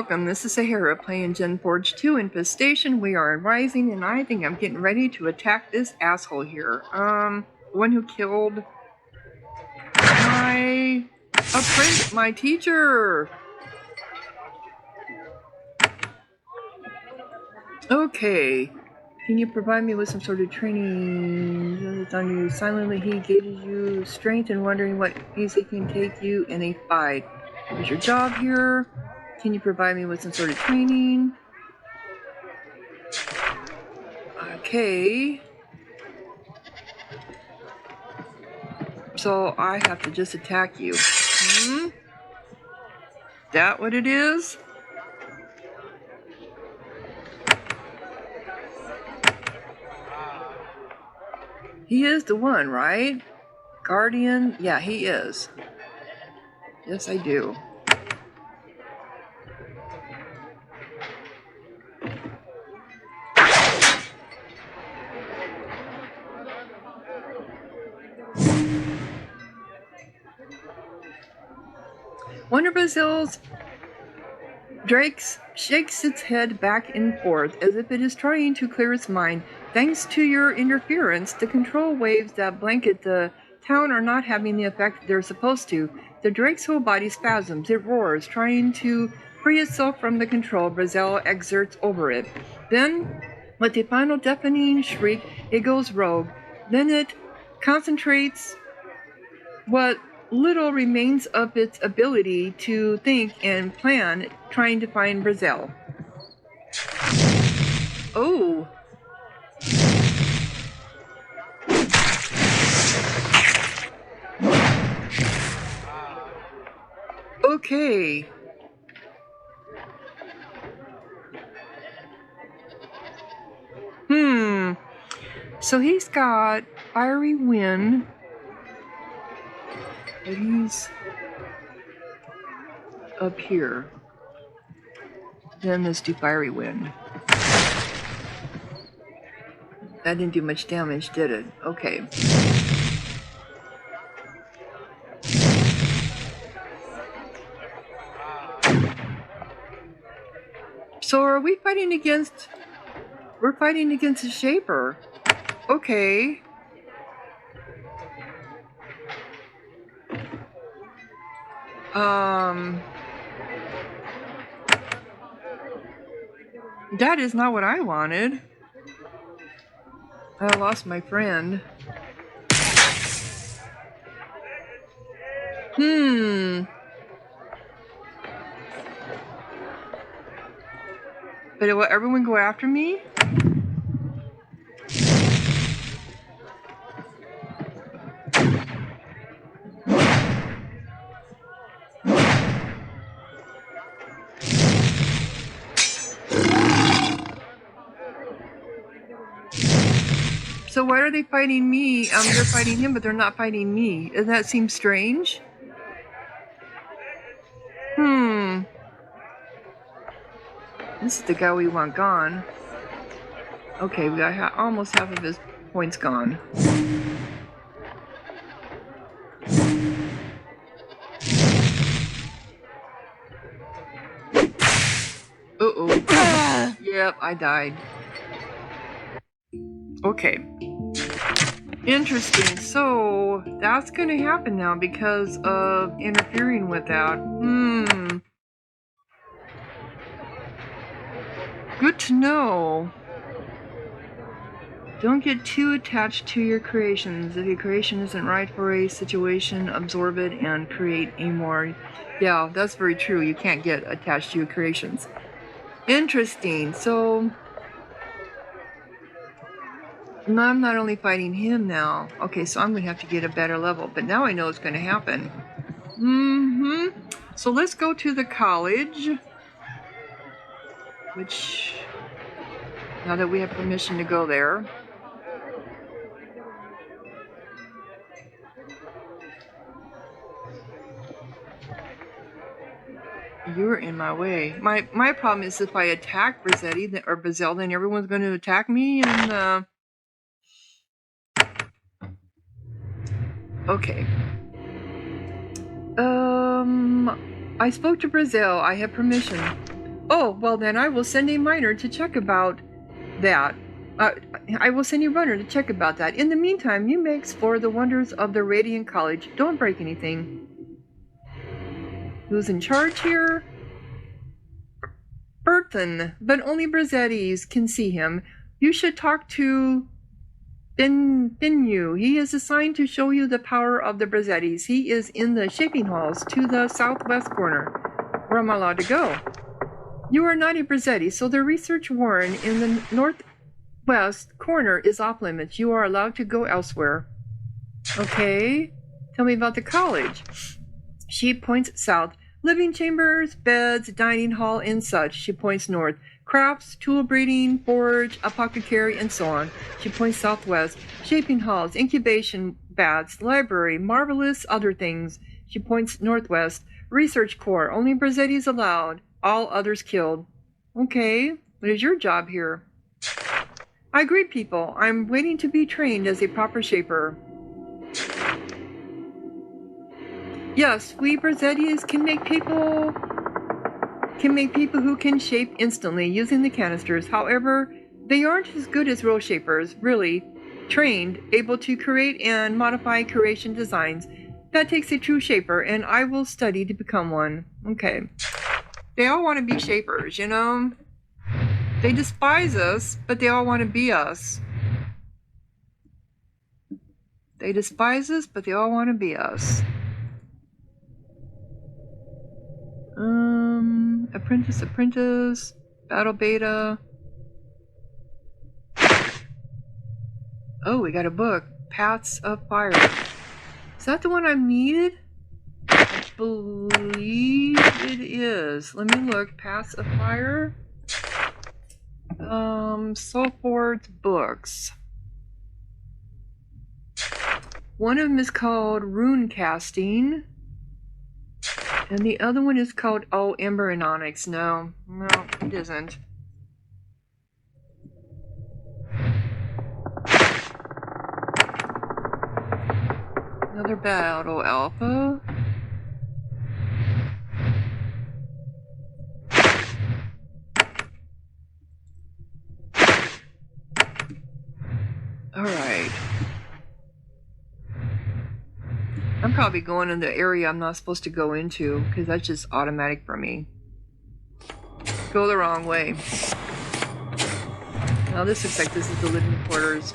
welcome. This is Sahara playing Geneforge 2 Infestation. We are in Rising, and I think I'm getting ready to attack this asshole here. The one who killed my apprentice, my teacher. Okay. Can you provide me with some sort of training? It's on you. Silently, he gauges you strength and wondering what easily can take you in a fight. What's your job here? Can you provide me with some sort of training? Okay. So I have to just attack you. That what it is? He is the one, right? Guardian? Yeah, he is. Yes, I do. One of Brazil's drakes shakes its head back and forth as if it is trying to clear its mind. Thanks to your interference, the control waves that blanket the town are not having the effect they're supposed to. The drake's whole body spasms. It roars, trying to free itself from the control Brazil exerts over it. Then, with a final deafening shriek, it goes rogue. Then it concentrates what little remains of its ability to think and plan, trying to find Brazil. Oh. Okay. So he's got fiery wind. But he's up here. Then let's do fiery wind. That didn't do much damage, did it? Okay. So are we fighting against... We're fighting against a Shaper. Okay. That is not what I wanted. I lost my friend. But will everyone go after me? So why are they fighting me? They're fighting him, but they're not fighting me. Doesn't that seem strange? This is the guy we want gone. Okay, we got almost half of his points gone. Uh-oh. Yep, I died. Okay. Interesting. So, that's gonna happen now because of interfering with that. Good to know. Don't get too attached to your creations. If your creation isn't right for a situation, absorb it and create a more... Yeah, that's very true. You can't get attached to your creations. Interesting. So... I'm not only fighting him now. Okay, so I'm going to have to get a better level. But now I know it's going to happen. So let's go to the college. Which... Now that we have permission to go there... You're in my way. My problem is if I attack Brazetti or Brazil, then everyone's going to attack me and okay. I spoke to Brazil. I have permission. Oh, well then I will send a miner to check about that. I will send a runner to check about that. In the meantime, you may explore the wonders of the Radiant College. Don't break anything. Who's in charge here? Burton, but only Brazettis can see him. You should talk to Binu. He is assigned to show you the power of the Brazettis. He is in the shaping halls to the southwest corner. Where am I allowed to go? You are not a Brazetti, so the research warren in the northwest corner is off limits. You are allowed to go elsewhere. Okay. Tell me about the college. She points south. Living chambers, beds, dining hall, and such. She points north. Crafts, tool breeding, forge, apothecary, and so on. She points southwest. Shaping halls, incubation baths, library, marvelous other things. She points northwest. Research core, only Brazettis allowed. All others killed. Okay, what is your job here? I greet people. I'm waiting to be trained as a proper shaper. Yes, we Brazettis can make people who can shape instantly using the canisters. However, they aren't as good as real shapers, really. Trained, able to create and modify creation designs. That takes a true shaper, and I will study to become one. Okay. They all want to be shapers, you know? They despise us, but they all want to be us. They despise us, but they all want to be us. Apprentice, battle beta. Oh, we got a book. Paths of Fire. Is that the one I needed? I believe it is. Let me look. Paths of Fire. Soulforge books. One of them is called Rune Casting. And the other one is called, Ember and Onyx. No, it isn't. Another battle alpha. Alright. I'm probably going in the area I'm not supposed to go into, because that's just automatic for me. Go the wrong way. Now this looks like this is the living quarters.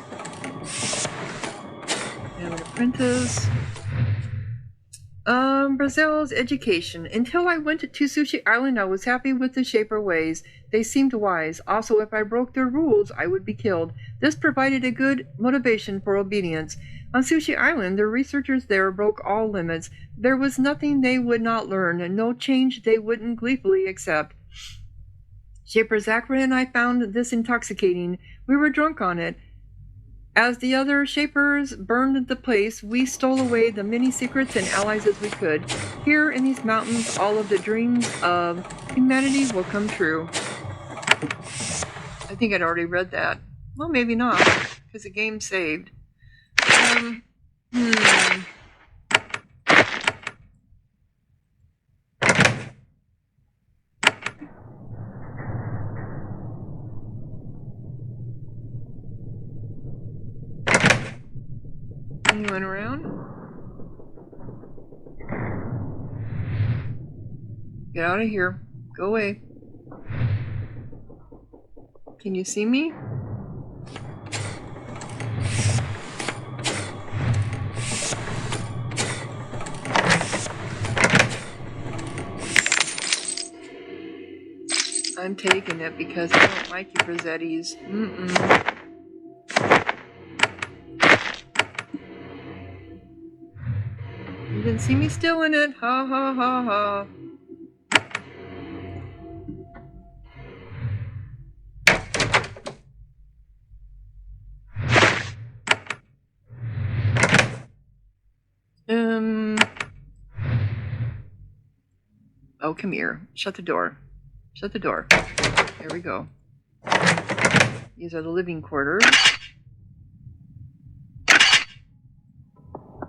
We have an apprentice. Brazil's education. Until I went to Sushi Island, I was happy with the shaper ways. They seemed wise. Also, if I broke their rules, I would be killed. This provided a good motivation for obedience. On Sushi Island, the researchers there broke all limits. There was nothing they would not learn, and no change they wouldn't gleefully accept. Shaper Zachary and I found this intoxicating. We were drunk on it. As the other Shapers burned the place, we stole away the many secrets and allies as we could. Here in these mountains, all of the dreams of humanity will come true. I think I'd already read that. Well, maybe not, because the game saved. Anyone around? Get out of here. Go away. Can you see me? I'm taking it because I don't like you Brazettis. You didn't see me still in it. Ha ha ha ha. Oh, come here. Shut the door. Shut the door. There we go. These are the living quarters.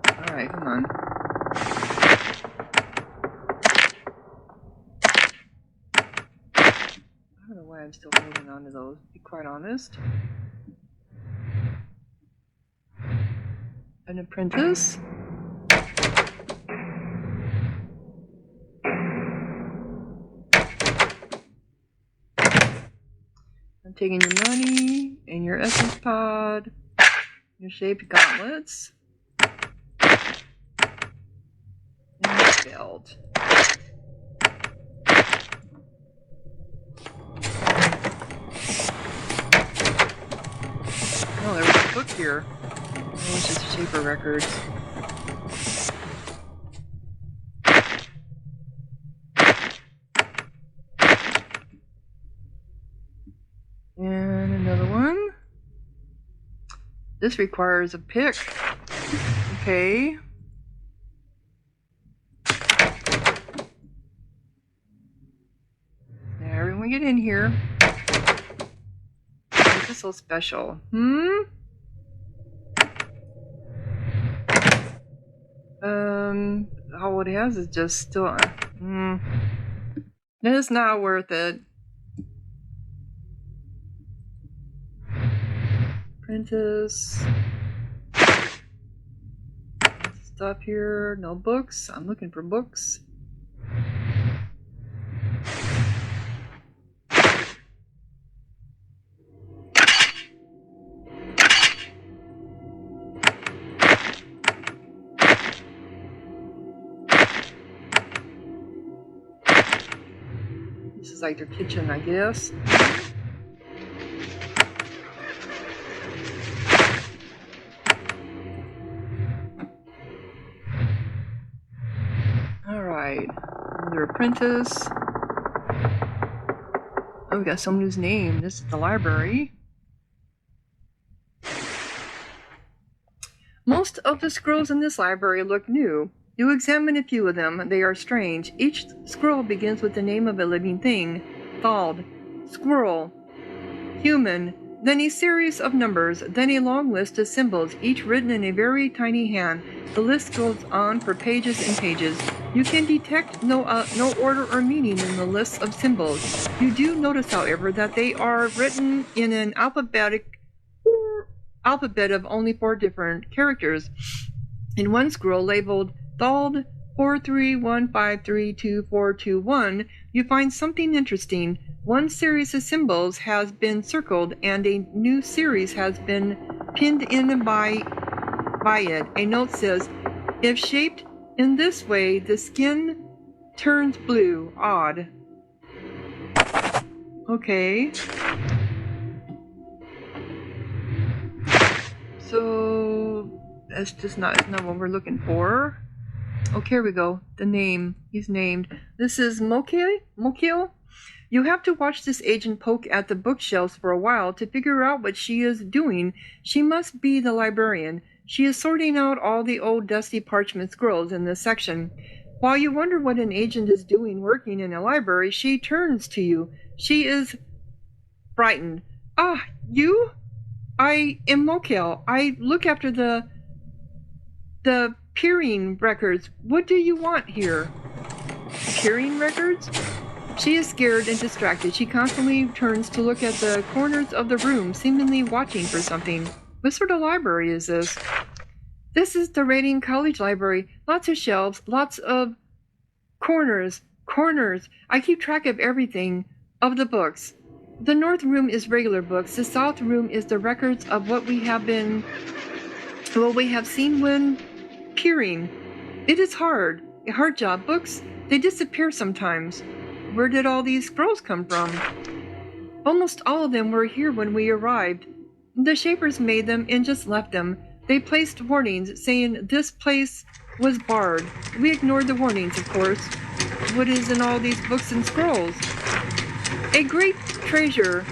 Alright, come on. I'm still holding on to those, to be quite honest. An apprentice. I'm taking your money and your essence pod, your shaped gauntlets, and your belt. Oh, there was a book here. Oh, it's just Shaper records. And another one. This requires a pick. Okay. Now everyone get in here. This is so special. All it has is just still. It's not worth it. Apprentice. Stuff here. No books. I'm looking for books. This is like their kitchen, I guess. Alright. Another apprentice. Oh, we got someone whose name. This is the library. Most of the scrolls in this library look new. You examine a few of them. They are strange. Each scroll begins with the name of a living thing. Thald, squirrel, human, then a series of numbers, then a long list of symbols, each written in a very tiny hand. The list goes on for pages and pages. You can detect no order or meaning in the lists of symbols. You do notice, however, that they are written in an alphabet of only 4 different characters. In one scroll labeled Thald 431532421, you find something interesting. One series of symbols has been circled and a new series has been pinned in by it. A note says, if shaped in this way, the skin turns blue. Odd. Okay. So that's just not what we're looking for. Okay, here we go. The name. He's named. This is Mokil. You have to watch this agent poke at the bookshelves for a while to figure out what she is doing. She must be the librarian. She is sorting out all the old dusty parchment scrolls in this section. While you wonder what an agent is doing working in a library, she turns to you. She is frightened. Ah, you? I am Mokil. I look after the peering records. What do you want here? Peering records? She is scared and distracted. She constantly turns to look at the corners of the room, seemingly watching for something. What sort of library is this? This is the Radiant College Library. Lots of shelves, lots of corners. I keep track of everything, of the books. The north room is regular books. The south room is the records of what we have seen when peering. It is a hard job. Books, they disappear sometimes. Where did all these scrolls come from? Almost all of them were here when we arrived. The Shapers made them and just left them. They placed warnings saying this place was barred. We ignored the warnings, of course. What is in all these books and scrolls? A great treasure.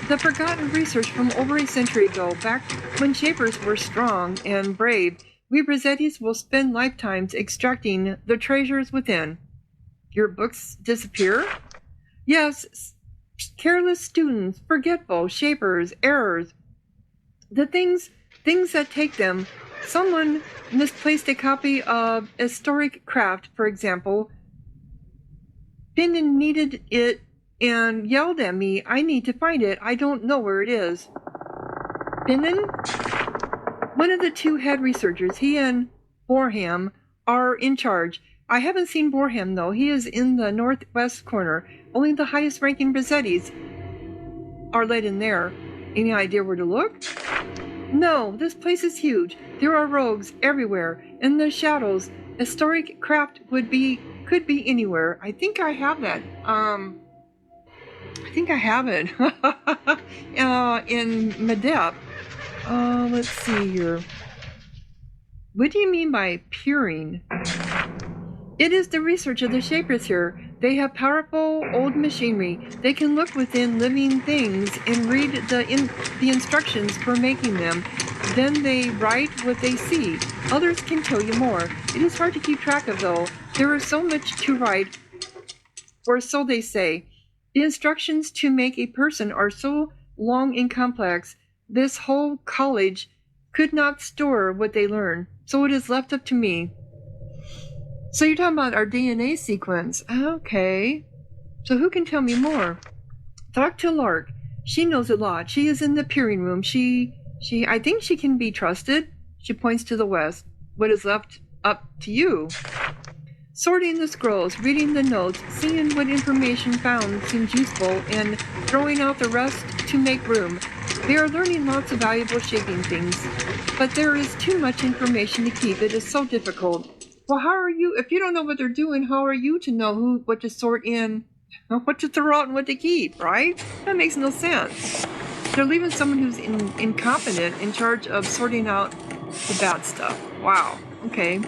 The forgotten research from over a century ago, back when Shapers were strong and brave. We Rossettis will spend lifetimes extracting the treasures within. Your books disappear? Yes, careless students, forgetful, Shapers, errors. The things that take them. Someone misplaced a copy of historic craft, for example. Pinned and needed it and yelled at me, I need to find it. I don't know where it is. Binnen? One of the two head researchers, he and Borham, are in charge. I haven't seen Borham, though. He is in the northwest corner. Only the highest-ranking Brazettis are let in there. Any idea where to look? No, this place is huge. There are rogues everywhere. In the shadows, historic craft could be anywhere. I think I have that. I think I have it. In Medep. Let's see here. What do you mean by peering? It is the research of the Shapers here. They have powerful old machinery. They can look within living things and read the instructions for making them. Then they write what they see. Others can tell you more. It is hard to keep track of, though. There is so much to write, or so they say. The instructions to make a person are so long and complex. This whole college could not store what they learn, so it is left up to me. So you're talking about our DNA sequence. Okay. So who can tell me more? Talk to Lark. She knows a lot. She is in the peering room. I think she can be trusted. She points to the west. What is left up to you? Sorting the scrolls, reading the notes, seeing what information found seems useful, and throwing out the rest to make room. They are learning lots of valuable shaping things, but there is too much information to keep. It is so difficult. Well, how are you, if you don't know what they're doing, how are you to know what to sort in, what to throw out and what to keep, right? That makes no sense. They're leaving someone who's incompetent in charge of sorting out the bad stuff. Wow, okay.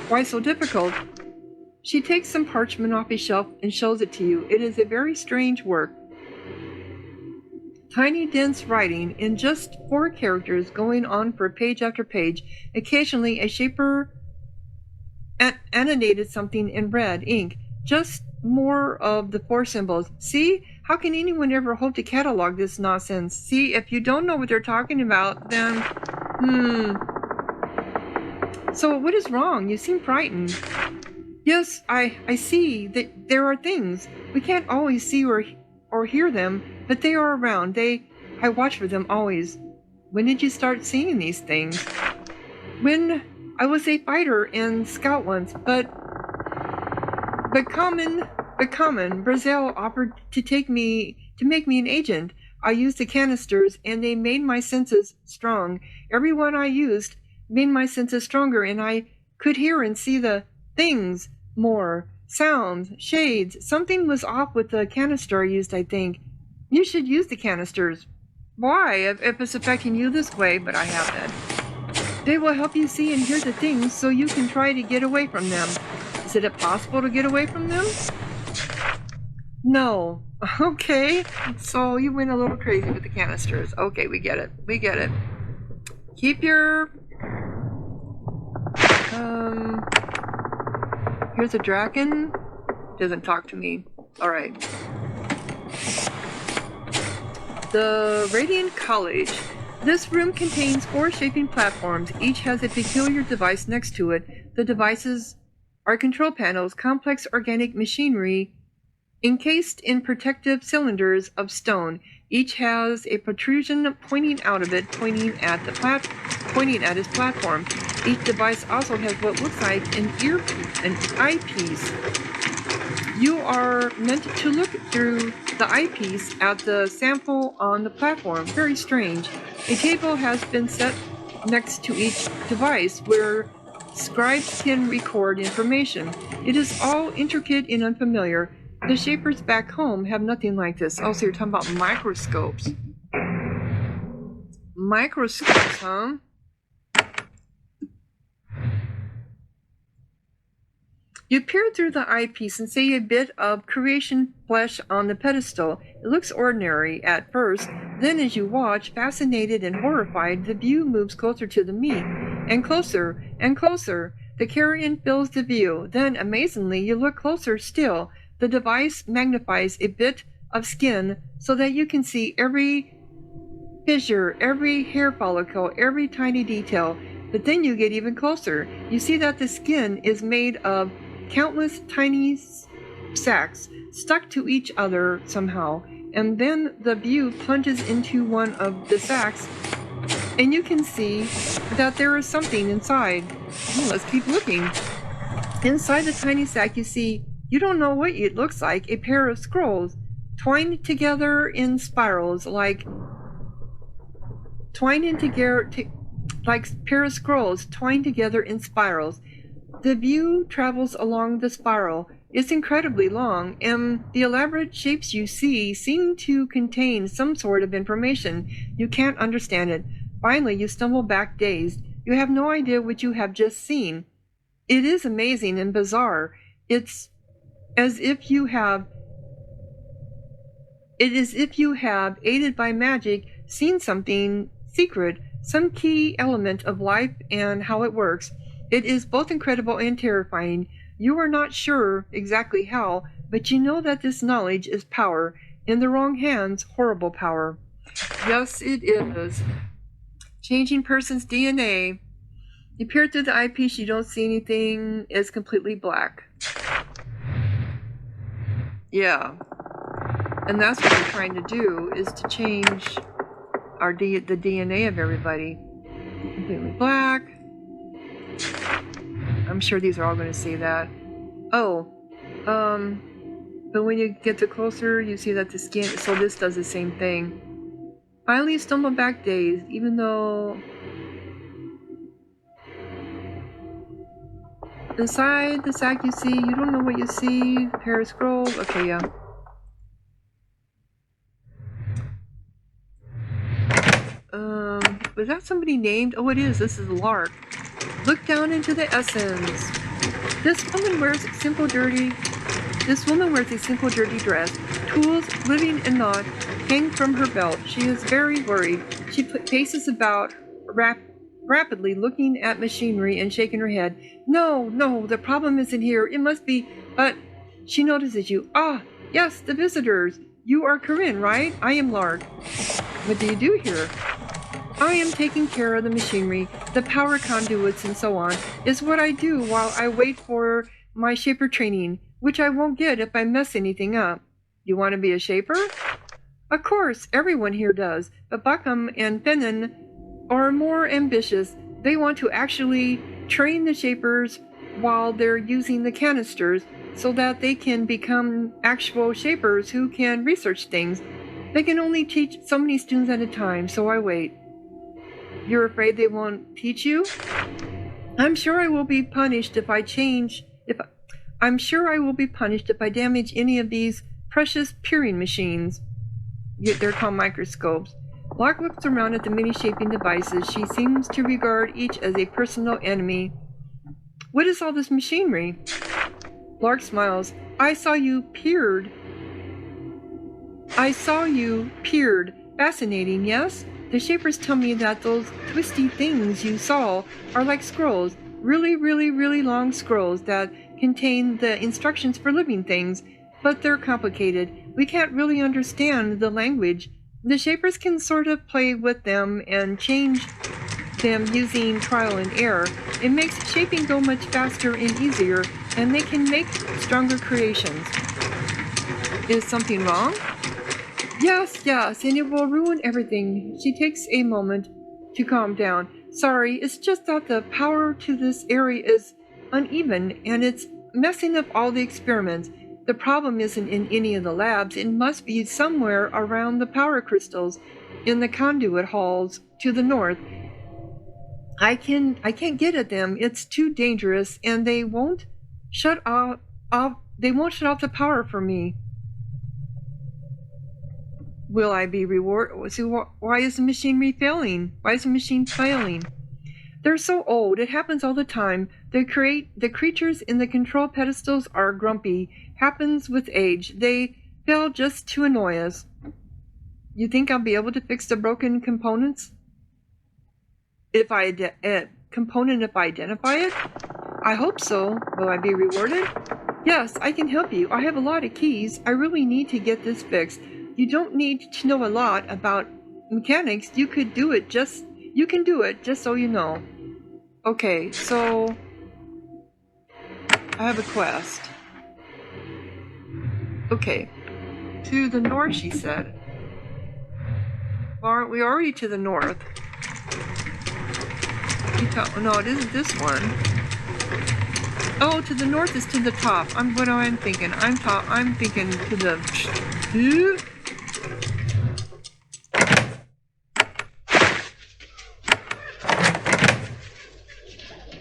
Why so difficult? She takes some parchment off a shelf and shows it to you. It is a very strange work. Tiny, dense writing in just 4 characters going on for page after page. Occasionally, a shaper annotated something in red ink. Just more of the 4 symbols. See? How can anyone ever hope to catalog this nonsense? See, if you don't know what they're talking about, then... So what is wrong? You seem frightened. Yes, I see that there are things. We can't always see or hear them, but they are around. I watch for them always. When did you start seeing these things? When I was a fighter and scout once, but Brazil offered to make me an agent. I used the canisters and they made my senses strong. Every one I used made my senses stronger, and I could hear and see the things more. Sounds, shades. Something was off with the canister I used, I think. You should use the canisters. Why, if it's affecting you this way, but I have that. They will help you see and hear the things so you can try to get away from them. Is it possible to get away from them? No. Okay. So you went a little crazy with the canisters. Okay, we get it. We get it. Keep your... Here's a dragon. Doesn't talk to me. Alright. The Radiant College. This room contains 4 shaping platforms. Each has a peculiar device next to it. The devices are control panels, complex organic machinery encased in protective cylinders of stone. Each has a protrusion pointing out of it, pointing at its platform. Each device also has what looks like an eyepiece. You are meant to look through the eyepiece at the sample on the platform. Very strange. A table has been set next to each device where scribes can record information. It is all intricate and unfamiliar. The shapers back home have nothing like this. Oh, so you're talking about microscopes. Microscopes, huh? You peer through the eyepiece and see a bit of creation flesh on the pedestal. It looks ordinary at first. Then as you watch, fascinated and horrified, the view moves closer to the meat. And closer, and closer. The carrion fills the view. Then, amazingly, you look closer still. The device magnifies a bit of skin so that you can see every fissure, every hair follicle, every tiny detail. But then you get even closer. You see that the skin is made of countless tiny sacs. stuck to each other somehow. And then the view plunges into one of the sacks, and you can see that there is something inside. Let's keep looking. Inside the tiny sack, you don't know what it looks like, a pair of scrolls twined together in spirals, like pair of scrolls twined together in spirals. The view travels along the spiral. It's incredibly long, and the elaborate shapes you see seem to contain some sort of information. You can't understand it. Finally, you stumble back dazed. You have no idea what you have just seen. It is amazing and bizarre. It's as if you have, aided by magic, seen something secret, some key element of life and how it works. It is both incredible and terrifying. You are not sure exactly how, but you know that this knowledge is power. In the wrong hands, horrible power. Yes, it is. Changing person's DNA. You peer through the eyepiece, you don't see anything. It's completely black. Yeah. And that's what we're trying to do, is to change the DNA of everybody. Completely black. I'm sure these are all going to see that. Oh. But when you get to closer, you see that the skin, so this does the same thing. Finally stumble back dazed, even though inside the sack you don't know what you see. A pair of scrolls. Okay, yeah. Was that somebody named? Oh, it is. This is Lark. Look down into the essence. This woman wears a simple, dirty dress. Tools, living and not, hang from her belt. She is very worried. She paces about, rapidly looking at machinery and shaking her head. No, the problem isn't here. It must be, but she notices you. Ah, yes, the visitors. You are Corinne, right? I am Lark. What do you do here? I am taking care of the machinery, the power conduits and so on, is what I do while I wait for my shaper training, which I won't get if I mess anything up. You want to be a shaper? Of course, everyone here does, but Buckham and Fennon are more ambitious. They want to actually train the shapers while they're using the canisters so that they can become actual shapers who can research things. They can only teach so many students at a time, so I wait. You're afraid they won't teach you? I'm sure I will be punished if I damage any of these precious peering machines. They're called microscopes. Lark looks around at the many shaping devices. She seems to regard each as a personal enemy. What is all this machinery? Lark smiles. I saw you peered. Fascinating, yes? The shapers tell me that those twisty things you saw are like scrolls. Really, really, really long scrolls that contain the instructions for living things. But they're complicated. We can't really understand the language. The shapers can sort of play with them and change them using trial and error. It makes shaping go much faster and easier, and they can make stronger creations. Is something wrong? Yes, and it will ruin everything. She takes a moment to calm down. Sorry, it's just that the power to this area is uneven, and it's messing up all the experiments. The problem isn't in any of the labs. It must be somewhere around the power crystals in the conduit halls to the north. I can't get at them. It's too dangerous, and they won't shut off the power for me. Will I be rewarded? So why is the machinery failing? Why is the machine failing? They're so old. It happens all the time. The creatures in the control pedestals are grumpy. Happens with age. They fail just to annoy us. You think I'll be able to fix the broken components? If I identify it? I hope so. Will I be rewarded? Yes, I can help you. I have a lot of keys. I really need to get this fixed. You don't need to know a lot about mechanics. You can do it, just so you know. Okay, so I have a quest. Okay. To the north, she said. Well, aren't we already to the north? No, it isn't this one. Oh, to the north is to the top. What am I thinking? I'm thinking to the...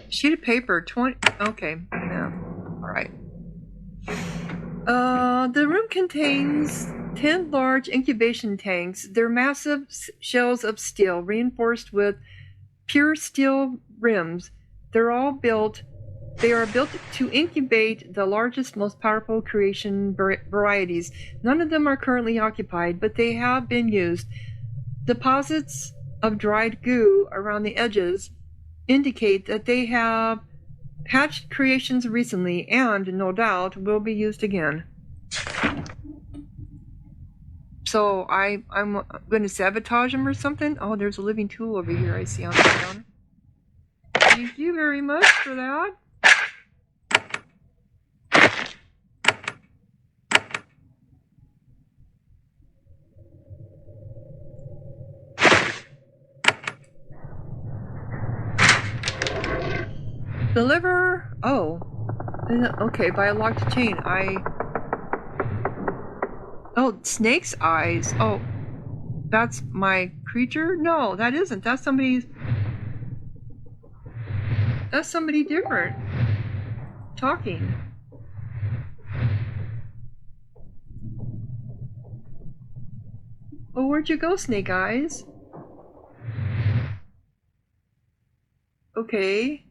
Sheet of paper, 20... Okay, yeah. Alright. The room contains 10 large incubation tanks. They're massive shells of steel, reinforced with pure steel rims. They are built to incubate the largest, most powerful creation varieties. None of them are currently occupied, but they have been used. Deposits of dried goo around the edges indicate that they have hatched creations recently and, no doubt, will be used again. So I'm going to sabotage them or something? Oh, there's a living tool over here I see on the ground. Thank you very much for that. Deliver. Oh. Okay, by a locked chain. Oh, snake's eyes. Oh. That's my creature? No, that isn't. That's somebody different. Talking. Well, where'd you go, Snake Eyes? Okay.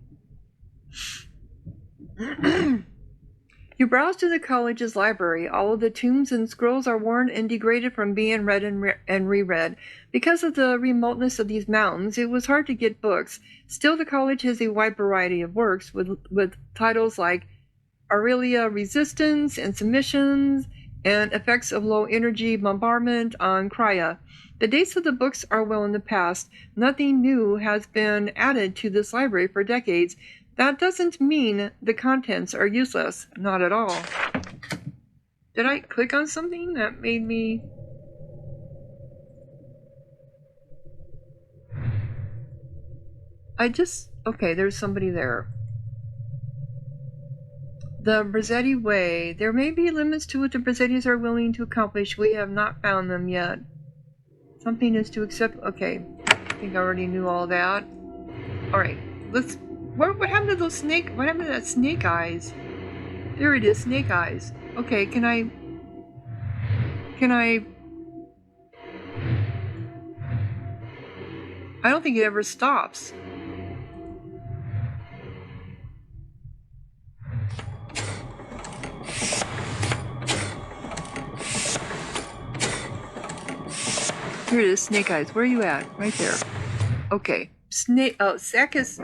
You browse through the college's library. All of the tomes and scrolls are worn and degraded from being read and reread. Because of the remoteness of these mountains, it was hard to get books. Still, the college has a wide variety of works with titles like Aurelia Resistance and Submissions and Effects of Low Energy Bombardment on Crya. The dates of the books are well in the past. Nothing new has been added to this library for decades. That doesn't mean the contents are useless. Not at all. Did I click on something that made me... Okay, there's somebody there. The Brazzetti Way. There may be limits to what the Brazzettis are willing to accomplish. We have not found them yet. Something is to accept... Okay. I think I already knew all that. Alright. Let's... What happened to those snake... What happened to that snake eyes? There it is, snake eyes. Okay, can I... I don't think it ever stops. Here it is, snake eyes. Where are you at? Right there. Okay. Sakis...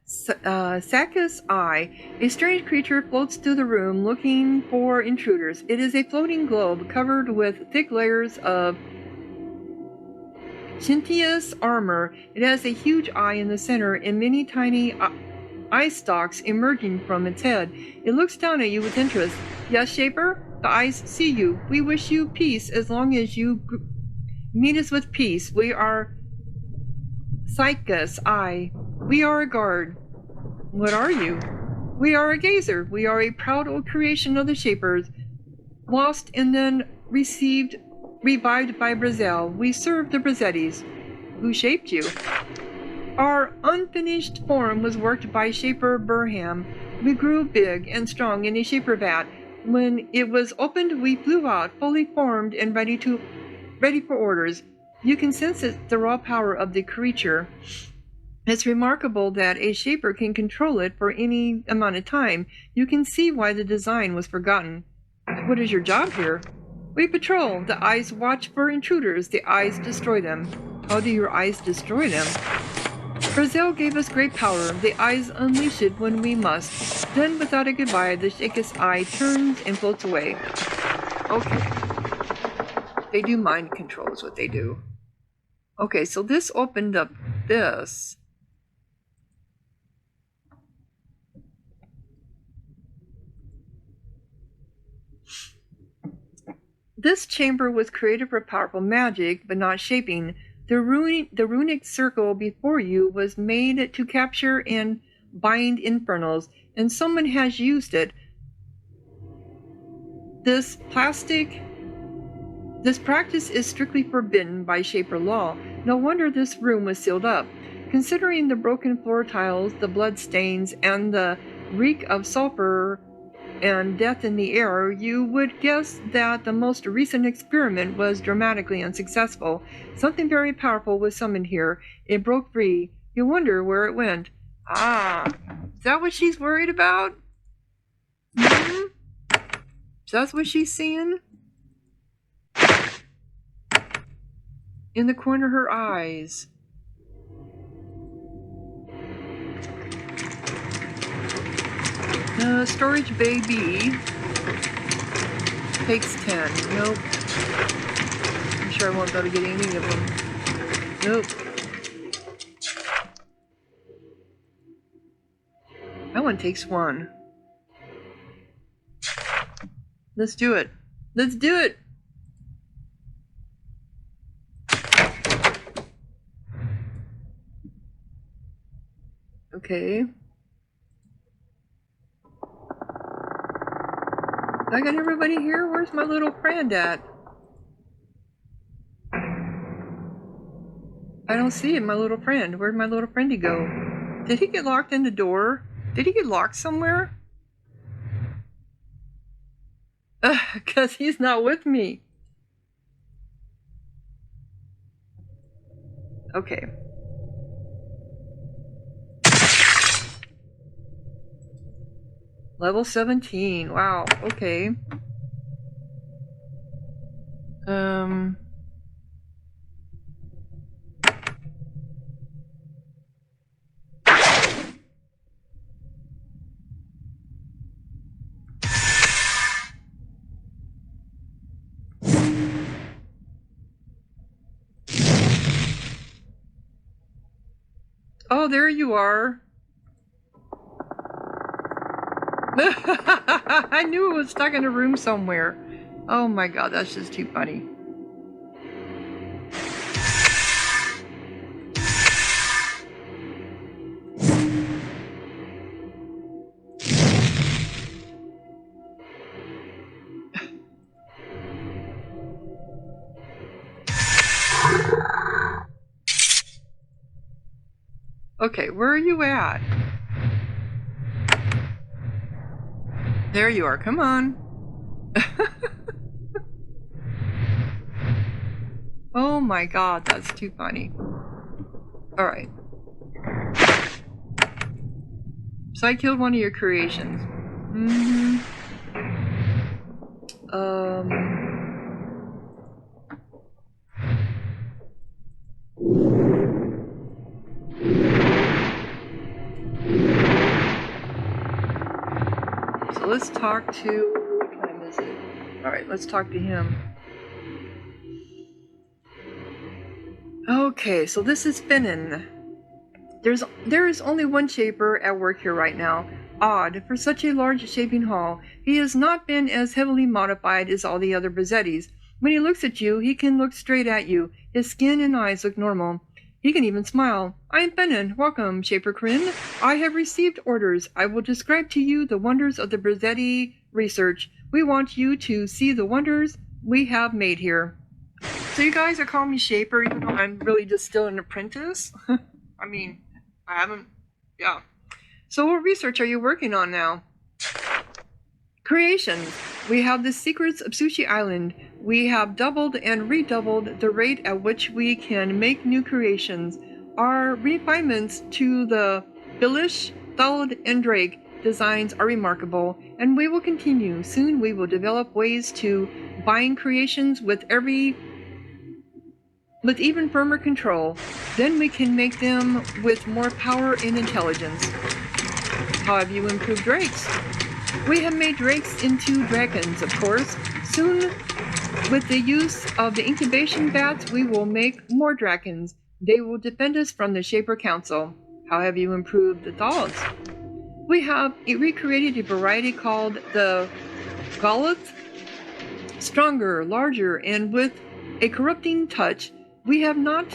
Sakis' eye. A strange creature floats through the room looking for intruders. It is a floating globe covered with thick layers of Scintilla's armor. It has a huge eye in the center and many tiny eye stalks emerging from its head. It looks down at you with interest. Yes, Shaper? The eyes see you. We wish you peace as long as you meet us with peace. We are Psychus, we are a guard. What are you? We are a gazer. We are a proud old creation of the Shapers, lost and then revived by Brazil. We serve the Brazzettis. Who shaped you? Our unfinished form was worked by Shaper Burham. We grew big and strong in a Shaper vat. When it was opened, we flew out, fully formed and ready for orders. You can sense the raw power of the creature. It's remarkable that a Shaper can control it for any amount of time. You can see why the design was forgotten. What is your job here? We patrol. The eyes watch for intruders. The eyes destroy them. How do your eyes destroy them? Brazil gave us great power. The eyes unleash it when we must. Then, without a goodbye, the Shakus eye turns and floats away. Okay. They do mind control is what they do. Okay, so this opened up this. This chamber was created for powerful magic, but not shaping. The runic circle before you was made to capture and bind infernals, and someone has used it. This practice is strictly forbidden by Shaper law. No wonder this room was sealed up. Considering the broken floor tiles, the blood stains, and the reek of sulfur and death in the air, you would guess that the most recent experiment was dramatically unsuccessful. Something very powerful was summoned here. It broke free. You wonder where it went. Ah, is that what she's worried about? That's what she's seeing? In the corner of her eyes. Storage Bay B takes 10. Nope. I'm sure I won't be able to get any of them. Nope. That one takes 1. Let's do it. Let's do it! Okay. I got everybody here? Where's my little friend at? I don't see it, my little friend. Where'd my little friendy go? Did he get locked in the door? Did he get locked somewhere? Because he's not with me. Okay. Level 17. Wow. Okay. Oh, there you are. I knew it was stuck in a room somewhere. Oh my god, that's just too funny. Okay, where are you at? There you are, come on. Oh my god, that's too funny. Alright. So I killed one of your creations. So let's talk to... What time is it? Alright, let's talk to him. Okay, so this is Finnan. There is only one shaper at work here right now. Odd, for such a large shaping hall. He has not been as heavily modified as all the other Brazettis. When he looks at you, he can look straight at you. His skin and eyes look normal. He can even smile. I am Finnan. Welcome, Shaper Kryn. I have received orders. I will describe to you the wonders of the Brazetti research. We want you to see the wonders we have made here. So you guys are calling me Shaper, even though I'm really just still an apprentice? I mean, I haven't... Yeah. So what research are you working on now? Creations. We have the secrets of Sushi Island. We have doubled and redoubled the rate at which we can make new creations. Our refinements to the Bilish, Thalid, and Drake designs are remarkable, and we will continue. Soon we will develop ways to bind creations with even firmer control. Then we can make them with more power and intelligence. How have you improved drakes? We have made drakes into dragons, of course. Soon, with the use of the incubation bats, we will make more dragons. They will defend us from the Shaper Council. How have you improved the dogs? We have recreated a variety called the Goloth. Stronger, larger, and with a corrupting touch. We have not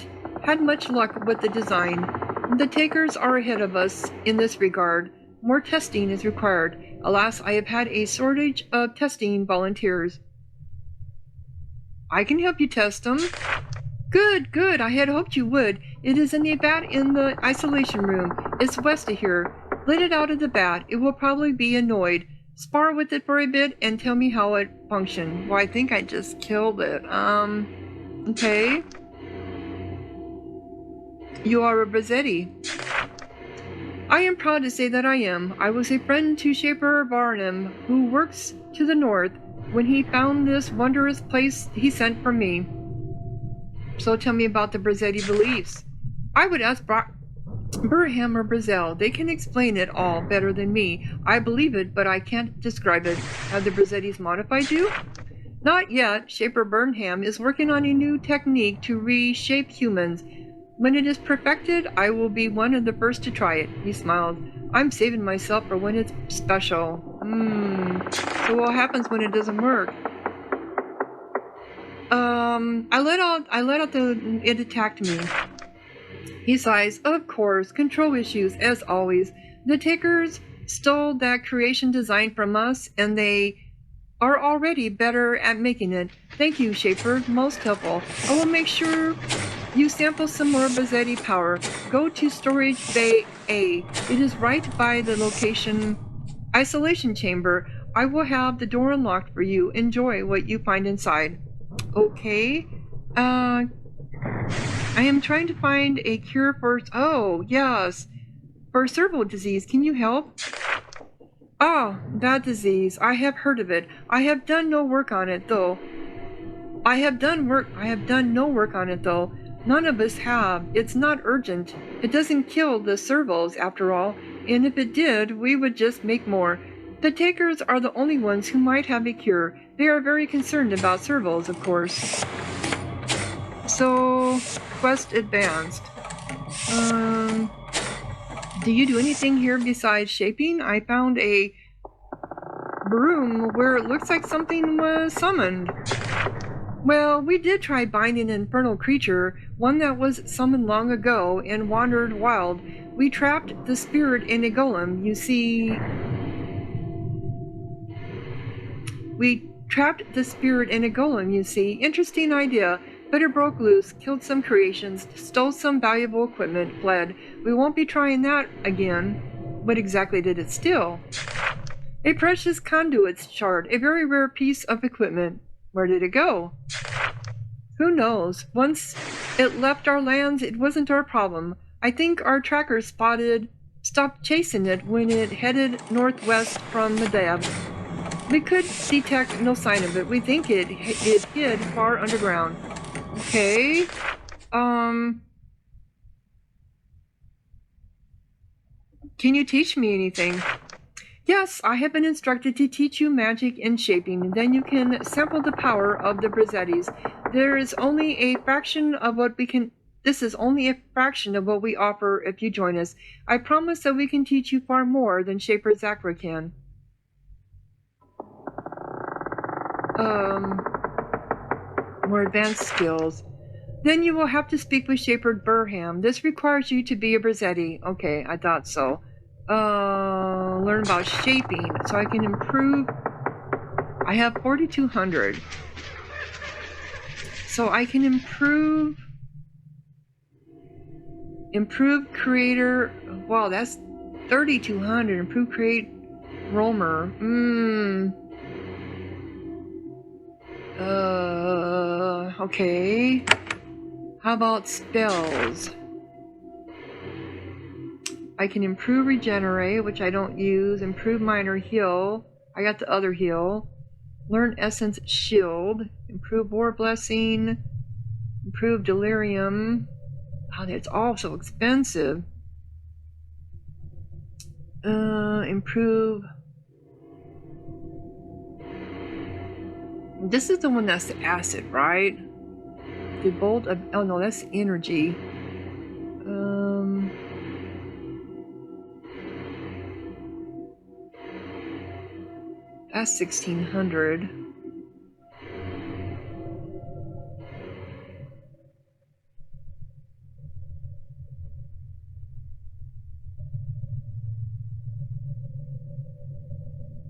had much luck with the design. The takers are ahead of us in this regard. More testing is required. Alas, I have had a shortage of testing volunteers. I can help you test them. Good, good. I had hoped you would. It is in a vat in the isolation room. It's west of here. Let it out of the vat. It will probably be annoyed. Spar with it for a bit and tell me how it functioned. Well, I think I just killed it. Okay. You are a Brazetti. I am proud to say that I am. I was a friend to Shaper Barnum, who works to the north. When he found this wondrous place, he sent for me. So tell me about the Brazetti beliefs. I would ask Burham or Brazel. They can explain it all better than me. I believe it, but I can't describe it. Have the Brazettis modified you? Not yet. Shaper Burnham is working on a new technique to reshape humans. When it is perfected, I will be one of the first to try it. He smiled. I'm saving myself for when it's special. So what happens when it doesn't work? I let out it attacked me. He sighs. Of course, control issues, as always. The takers stole that creation design from us, and they are already better at making it. Thank you, Shaper. Most helpful. I will make sure you sample some more Brazetti power. Go to Storage Bay A. It is right by the location isolation chamber. I will have the door unlocked for you. Enjoy what you find inside. Okay. I am trying to find a cure for... Oh, yes. For cerebral disease. Can you help? Oh, that disease. I have heard of it. I have done no work on it, though. I have done no work on it, though. None of us have. It's not urgent. It doesn't kill the servos, after all. And if it did, we would just make more. The takers are the only ones who might have a cure. They are very concerned about servos, of course. So, quest advanced. Do you do anything here besides shaping? I found a room where it looks like something was summoned. Well, we did try binding an infernal creature, one that was summoned long ago and wandered wild. We trapped the spirit in a golem, you see. Interesting idea. But it broke loose, killed some creations, stole some valuable equipment, fled. We won't be trying that again. What exactly did it steal? A precious conduit shard, a very rare piece of equipment. Where did it go? Who knows? Once it left our lands, it wasn't our problem. I think our trackers stopped chasing it when it headed northwest from Medab. We could detect no sign of it. We think it hid far underground. Okay. Can you teach me anything? Yes, I have been instructed to teach you magic and shaping. Then you can sample the power of the Brazettis. This is only a fraction of what we offer if you join us. I promise that we can teach you far more than Shaper Zakra can. More advanced skills. Then you will have to speak with Shaper Burham. This requires you to be a Brazetti. Okay, I thought so. Learn about shaping, so I can improve. I have 4,200. So I can improve creator. Wow, that's 3,200. Improve create roamer. Okay. How about spells? I can improve regenerate, which I don't use. Improve minor heal. I got the other heal. Learn essence shield. Improve war blessing. Improve delirium. Oh, that's all so expensive. Improve. This is the one that's the acid, right? The bolt of. Oh no, that's energy. That's 1,600.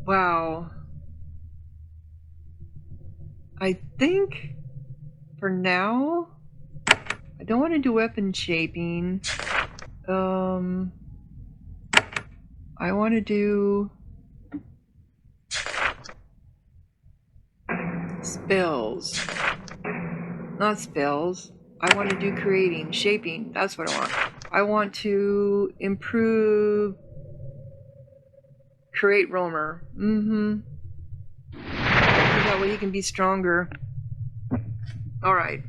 Wow. I think for now, I don't want to do weapon shaping. I want to do spells. Not spells. I want to do creating, shaping. That's what I want. I want to improve create roamer. So that way he can be stronger. Alright.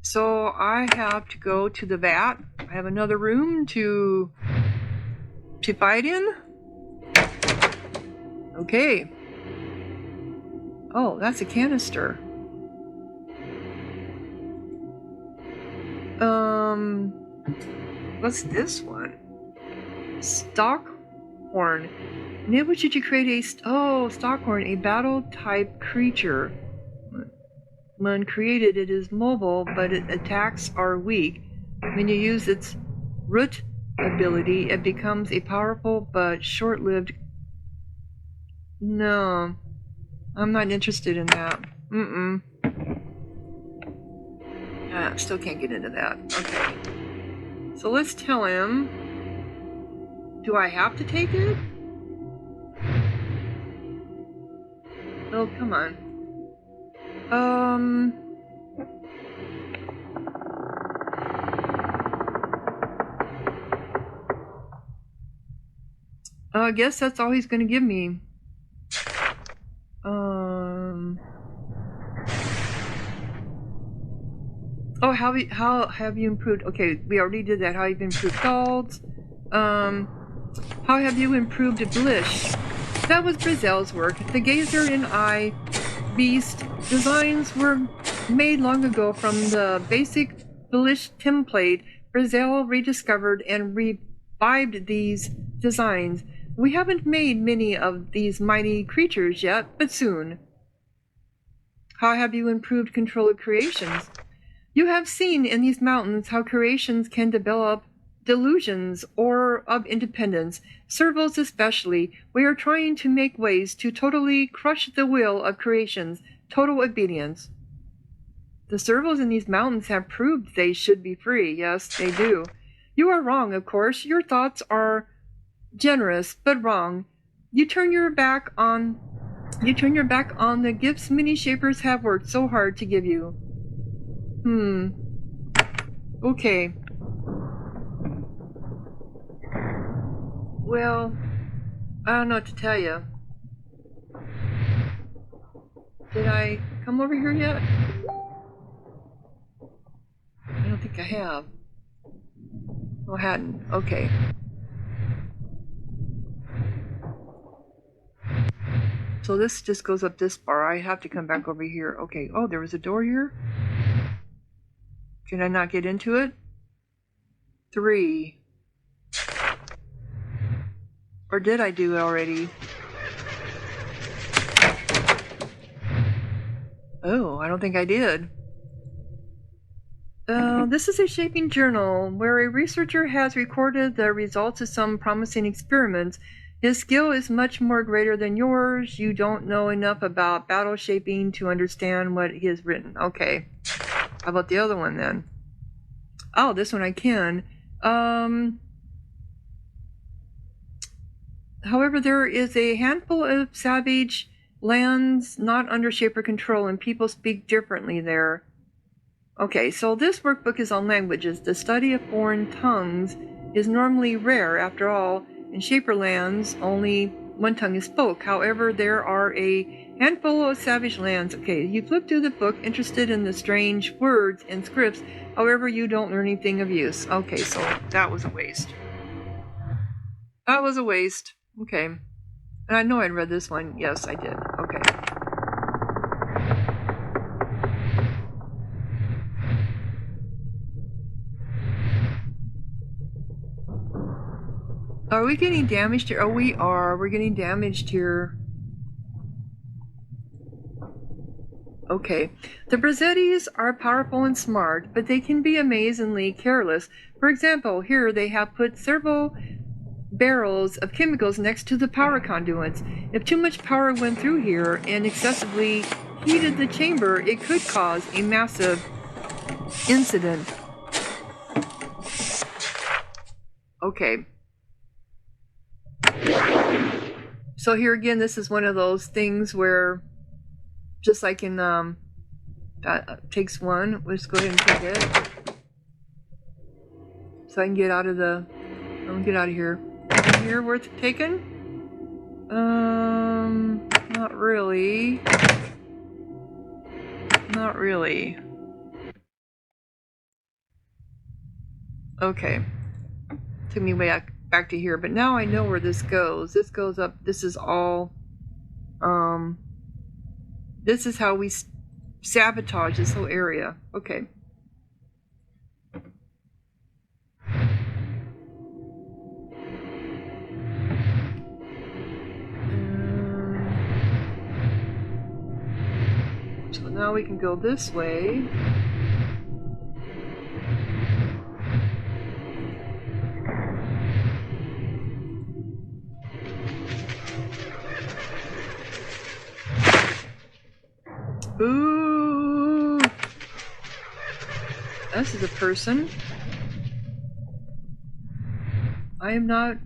So I have to go to the vat. I have another room to fight in. Okay. Oh, that's a canister. What's this one? Stockhorn. Enables you to create a Stockhorn, a battle type creature. When created, it is mobile, but its attacks are weak. When you use its root ability, it becomes a powerful but short-lived. No, I'm not interested in that. Still can't get into that. Okay. So let's tell him. Do I have to take it? Oh, come on. I guess that's all he's gonna give me. Oh, how have you improved? Okay, we already did that. How have you improved Galds? How have you improved Blish? That was Brizel's work. The Gazer and Eye Beast designs were made long ago from the basic Blish template. Brizel rediscovered and revived these designs. We haven't made many of these mighty creatures yet, but soon. How have you improved control of creations? You have seen in these mountains how creations can develop delusions or of independence. Servals especially, we are trying to make ways to totally crush the will of creations, total obedience. The servals in these mountains have proved they should be free. Yes, they do. You are wrong, of course. Your thoughts are generous, but wrong. You turn your back on the gifts many shapers have worked so hard to give you. Okay. Well, I don't know what to tell you. Did I come over here yet? I don't think I have. Oh, I hadn't. Okay. So this just goes up this far. I have to come back over here. Okay. Oh, there was a door here? Can I not get into it? 3. Or did I do it already? Oh, I don't think I did. This is a shaping journal where a researcher has recorded the results of some promising experiments. His skill is much more greater than yours. You don't know enough about battle shaping to understand what he has written. Okay. How about the other one then? Oh, this one I can. However, there is a handful of savage lands not under shaper control, and people speak differently there. Okay, so this workbook is on languages. The study of foreign tongues is normally rare. After all, in shaper lands, only one tongue is spoke. However, there are a handful of savage lands. Okay, you flip through the book, interested in the strange words and scripts. However, you don't learn anything of use. Okay, so that was a waste. That was a waste. Okay. And I know I'd read this one. Yes, I did. Okay. Are we getting damaged here? Oh, we are. We're getting damaged here. Okay. The Brazettis are powerful and smart, but they can be amazingly careless. For example, here they have put several barrels of chemicals next to the power conduits. If too much power went through here and excessively heated the chamber, it could cause a massive incident. Okay. So here again, this is one of those things where, just like in, that takes one, let's go ahead and take it. So I can get out of the, I'm gonna get out of here. Anything here worth taking? Not really. Not really. Okay. Took me way back to here, but now I know where this goes. This goes up, this is all, this is how we sabotage this whole area. Okay. So now we can go this way. Ooh! This is a person. I am not...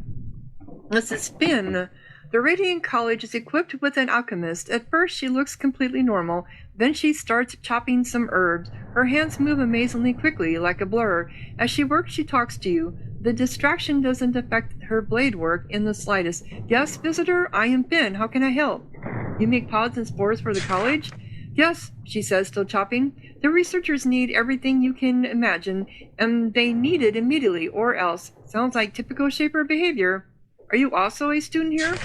This is Finn. The Radiant College is equipped with an alchemist. At first she looks completely normal, then she starts chopping some herbs. Her hands move amazingly quickly, like a blur. As she works, she talks to you. The distraction doesn't affect her blade work in the slightest. Yes, visitor, I am Finn. How can I help? You make pods and spores for the college? Yes, she says, still chopping. The researchers need everything you can imagine, and they need it immediately, or else. Sounds like typical Shaper behavior. Are you also a student here?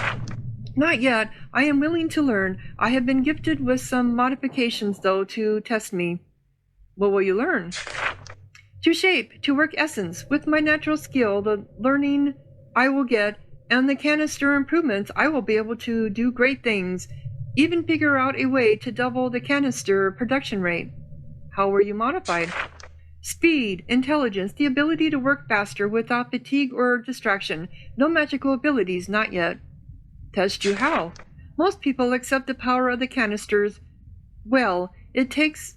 Not yet. I am willing to learn. I have been gifted with some modifications, though, to test me. What will you learn? To shape, to work essence. With my natural skill, the learning I will get, and the canister improvements, I will be able to do great things. Even figure out a way to double the canister production rate. How were you modified? Speed, intelligence, the ability to work faster without fatigue or distraction. No magical abilities, not yet. Test you how? Most people accept the power of the canisters. Well, it makes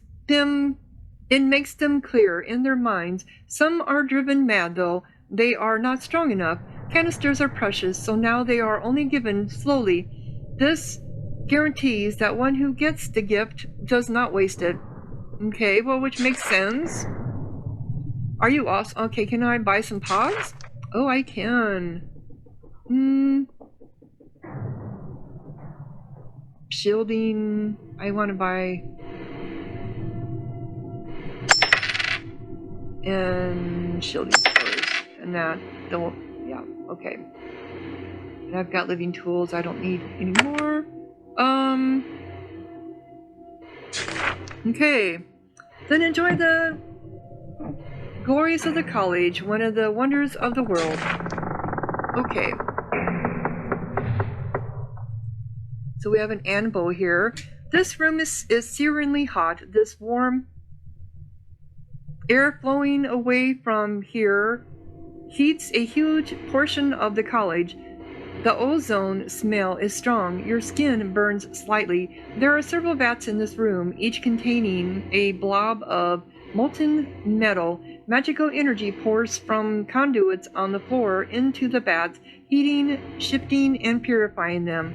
them clear in their minds. Some are driven mad, though. They are not strong enough. Canisters are precious, so now they are only given slowly. This guarantees that one who gets the gift does not waste it. Okay, well, which makes sense. Are you also... Okay, can I buy some pods? Oh, I can. Shielding... I want to buy... And shielding spores. And that... Yeah, okay. And I've got living tools I don't need anymore. Okay. Then enjoy the glories of the college, one of the wonders of the world. Okay. So we have an anvil here. This room is searingly hot. This warm air flowing away from here heats a huge portion of the college. The ozone smell is strong. Your skin burns slightly. There are several vats in this room, each containing a blob of molten metal. Magical energy pours from conduits on the floor into the vats, heating, shifting, and purifying them.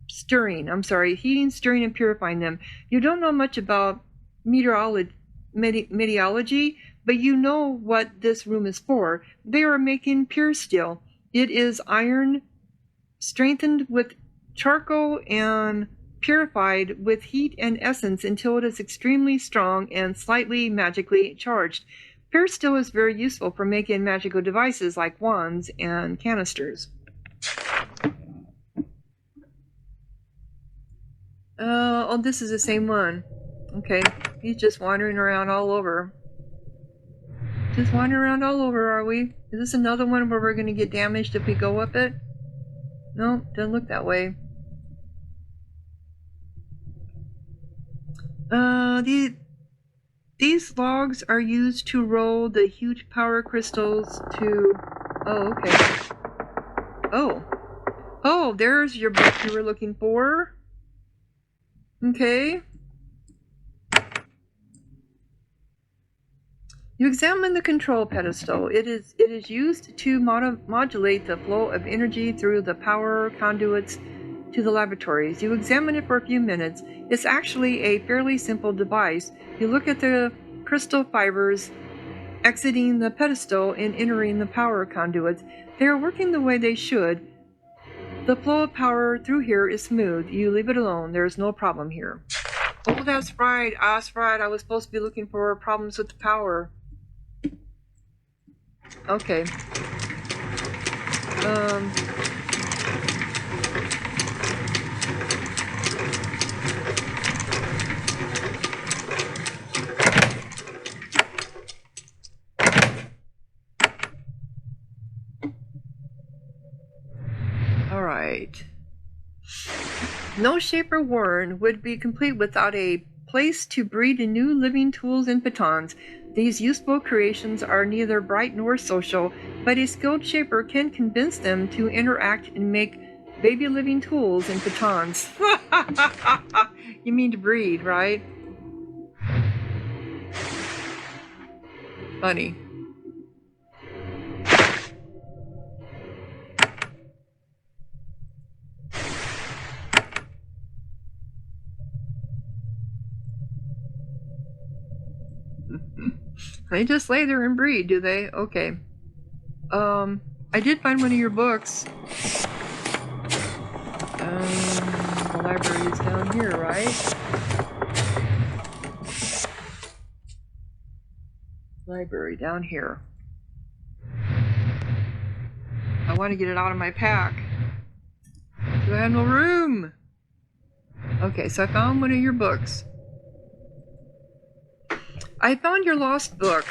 Heating, stirring, and purifying them. You don't know much about meteorology, but you know what this room is for. They are making pure steel. It is iron strengthened with charcoal and purified with heat and essence until it is extremely strong and slightly magically charged. Pure steel is very useful for making magical devices like wands and canisters. Oh, this is the same one. Okay, he's just wandering around all over. Just wandering around all over, are we? Is this another one where we're going to get damaged if we go up it? No, doesn't look that way. These logs are used to roll the huge power crystals to Oh, okay. Oh. Oh, there's your book you were looking for. Okay. You examine the control pedestal. It is used to modulate the flow of energy through the power conduits to the laboratories. You examine it for a few minutes. It's actually a fairly simple device. You look at the crystal fibers exiting the pedestal and entering the power conduits. They are working the way they should. The flow of power through here is smooth. You leave it alone. There is no problem here. Oh, that's right. That's right. I was supposed to be looking for problems with the power. Okay. All right. No Shaper Warren would be complete without a place to breed new living tools and batons. These useful creations are neither bright nor social, but a skilled shaper can convince them to interact and make baby living tools and batons. You mean to breed, right? Funny. They just lay there and breed, do they? Okay. I did find one of your books. The library is down here, right? Library down here. I want to get it out of my pack. Do I have no room? Okay, so I found one of your books. I found your lost book.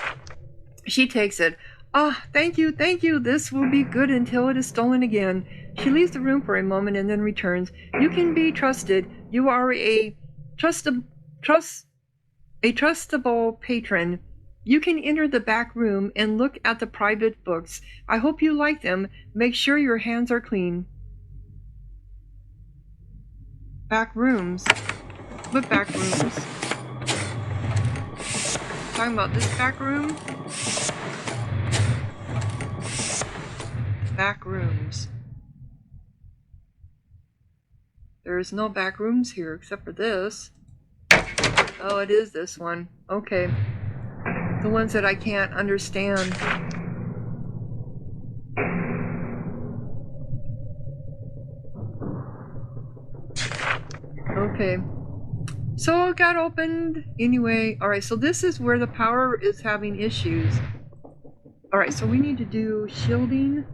She takes it. Ah, thank you, thank you. This will be good until it is stolen again. She leaves the room for a moment and then returns. You can be trusted. You are a trustable patron. You can enter the back room and look at the private books. I hope you like them. Make sure your hands are clean. Back rooms? What back rooms? Talking about this back room? Back rooms. There's no back rooms here except for this. Oh, it is this one. Okay. The ones that I can't understand. Okay. So it got opened anyway. Alright, so this is where the power is having issues. Alright, so we need to do shielding.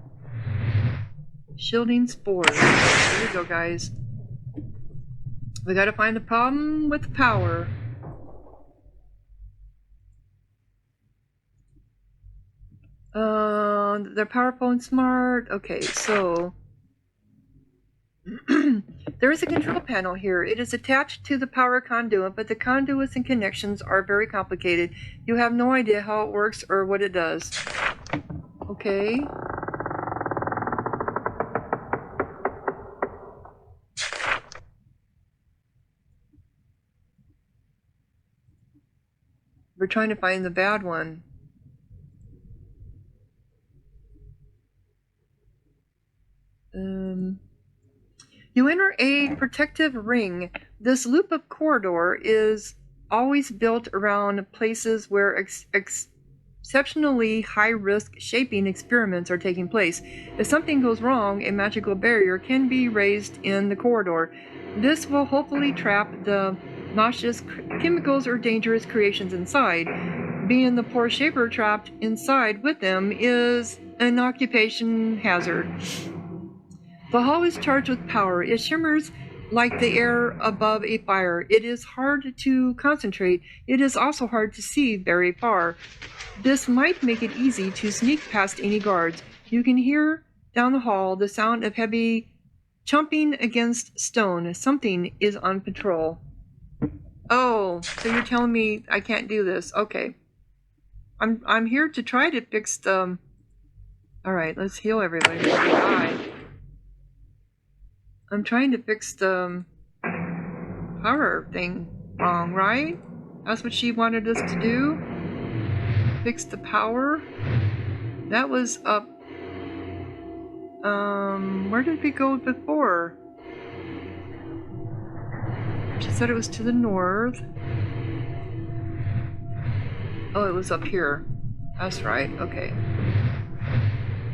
Shielding spores. Here we go, guys. We gotta find the problem with the power. They're powerful and smart. Okay, so there is a control panel here. It is attached to the power conduit, but the conduits and connections are very complicated. You have no idea how it works or what it does. Okay. We're trying to find the bad one. You enter a protective ring. This loop of corridor is always built around places where exceptionally high-risk shaping experiments are taking place. If something goes wrong, a magical barrier can be raised in the corridor. This will hopefully trap the noxious chemicals or dangerous creations inside. Being the poor shaper trapped inside with them is an occupation hazard. The hall is charged with power. It shimmers like the air above a fire. It is hard to concentrate. It is also hard to see very far. This might make it easy to sneak past any guards. You can hear down the hall the sound of heavy chomping against stone. Something is on patrol. Oh, so you're telling me I can't do this. Okay. I'm here to try to fix the... Alright, let's heal everybody before we die. I'm trying to fix the power thing wrong, right? That's what she wanted us to do? Fix the power? That was up... where did we go before? She said it was to the north. Oh, it was up here. That's right, okay.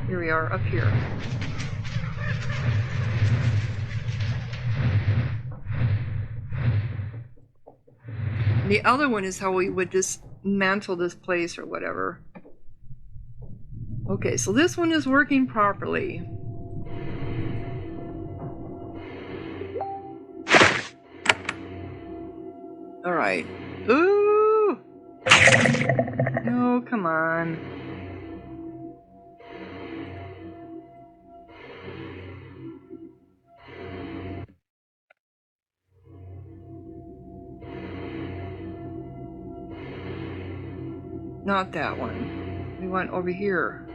Here we are, up here. The other one is how we would dismantle this place or whatever. Okay, so this one is working properly. Alright. Ooh! No, come on. Not that one. We want over here.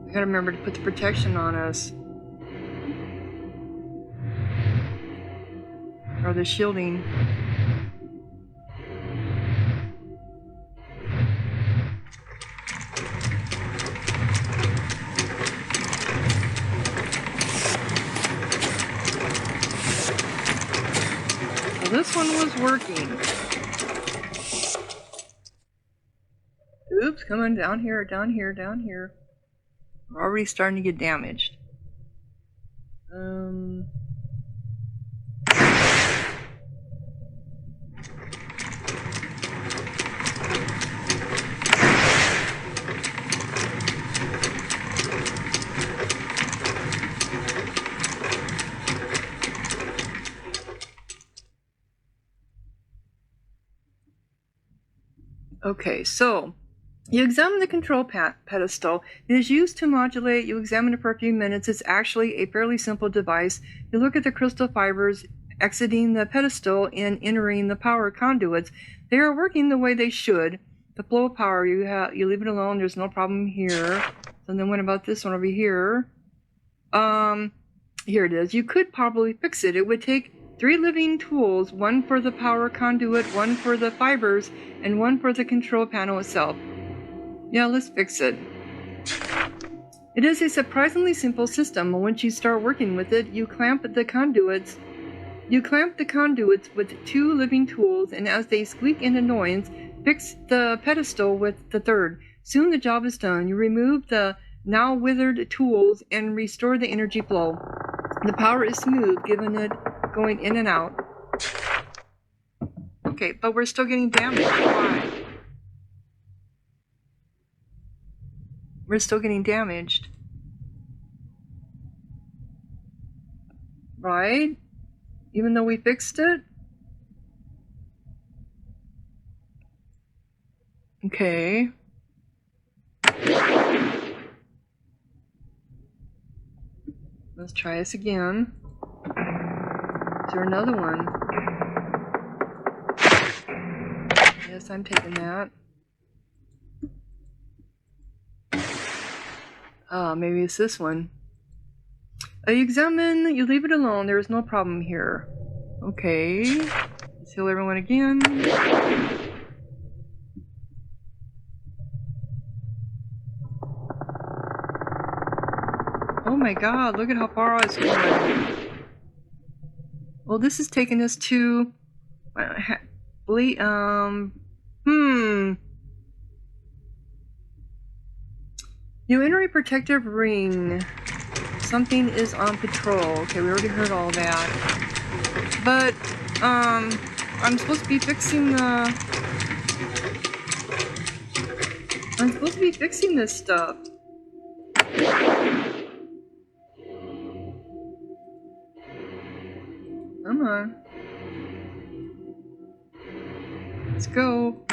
We gotta remember to put the protection on us. Or the shielding. So this one was working. Oops, come on, down here, down here, down here. We're already starting to get damaged. Okay, so you examine the control pedestal. It is used to modulate. You examine it for a few minutes. It's actually a fairly simple device. You look at the crystal fibers exiting the pedestal and entering the power conduits. They are working the way they should. The flow of power, you leave it alone. There's no problem here. So then what about this one over here? Here it is. You could probably fix it. It would take 3 living tools, one for the power conduit, one for the fibers, and one for the control panel itself. Yeah, let's fix it. It is a surprisingly simple system. Once you start working with it, you clamp the conduits. You clamp the conduits with 2 living tools, and as they squeak in annoyance, fix the pedestal with the 3rd. Soon the job is done. You remove the now withered tools and restore the energy flow. The power is smooth, given it going in and out. Okay, but we're still getting damaged. Why? We're still getting damaged. Right? Even though we fixed it? Okay. Let's try this again. Is there another one? Yes, I'm taking that. Maybe it's this one. You examine, you leave it alone. There is no problem here. Okay. Let's heal everyone again. Oh my god, look at how far I was going. Well, this is taking us to... You enter a protective ring. Something is on patrol. Okay, we already heard all that. But, I'm supposed to be fixing the... I'm supposed to be fixing this stuff. Come on. Let's go.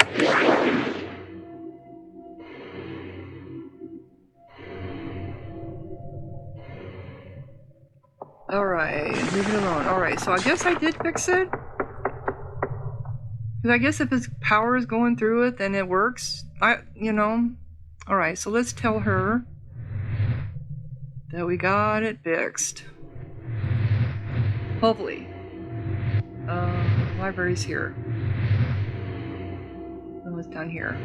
Alright, leave it alone. Alright, so I guess I did fix it. Because I guess if his power is going through it, then it works. You know, Alright, so let's tell her that we got it fixed. Hopefully. Library's here. Oh, it's down here.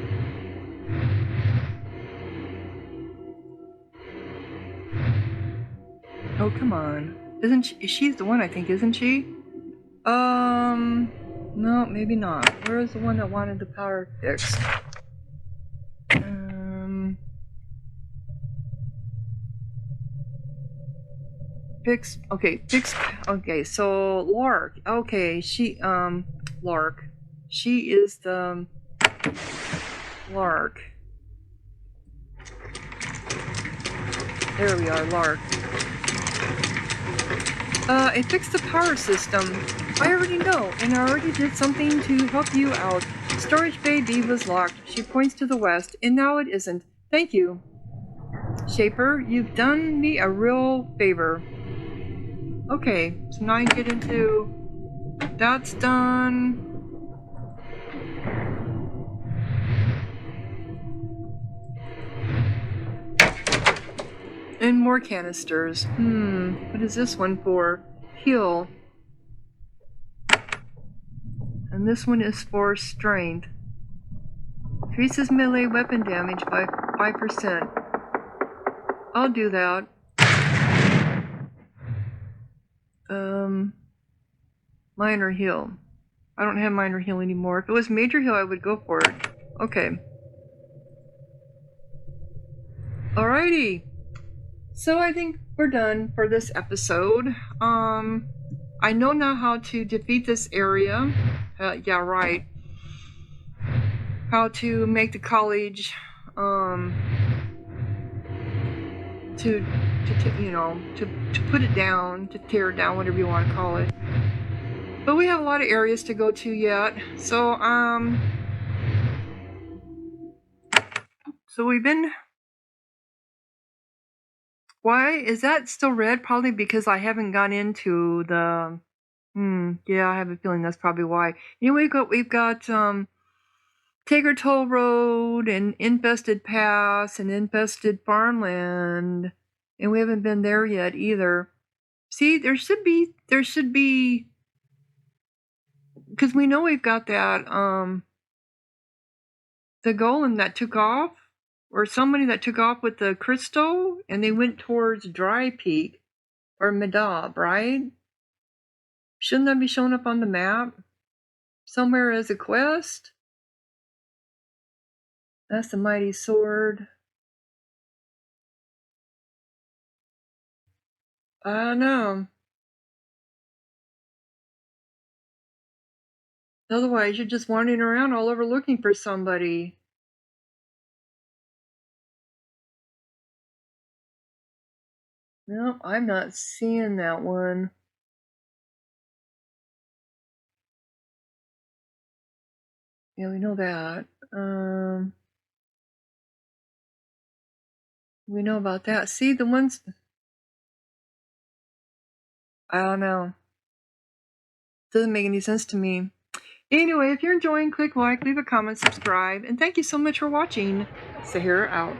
Oh, come on. Isn't she? She's the one, I think, isn't she? No, maybe not. Where is the one that wanted the power fixed? Fix. Okay, fix. Okay, so Lark. Okay, she. Lark. She is the. Lark. There we are, Lark. It fixed the power system. I already know, and I already did something to help you out. Storage bay B was locked. She points to the west, and now it isn't. Thank you. Shaper, you've done me a real favor. Okay, so now I get into... That's done. And more canisters. What is this one for? Heal. And this one is for strength. Increases melee weapon damage by 5%. I'll do that. Minor heal. I don't have minor heal anymore. If it was major heal, I would go for it. Okay. Alrighty. So I think we're done for this episode. I know now how to defeat this area. Yeah, right. How to make the college, to put it down, to tear it down, whatever you want to call it. But we have a lot of areas to go to yet. So we've been... Why is that still red? Probably because I haven't gone into the... yeah, I have a feeling that's probably why. Anyway, we've got Tager Toll Road and Infested Pass and Infested Farmland. And we haven't been there yet either. See, there should be... Because we know we've got that, the golem that took off, or somebody that took off with the crystal, and they went towards Dry Peak, or Medab, right? Shouldn't that be showing up on the map? Somewhere as a quest? That's the mighty sword. I don't know. Otherwise, you're just wandering around all over looking for somebody. Nope, I'm not seeing that one. Yeah, we know that. We know about that. See, the ones... I don't know. Doesn't make any sense to me. Anyway, if you're enjoying, click like, leave a comment, subscribe, and thank you so much for watching. Sahara out.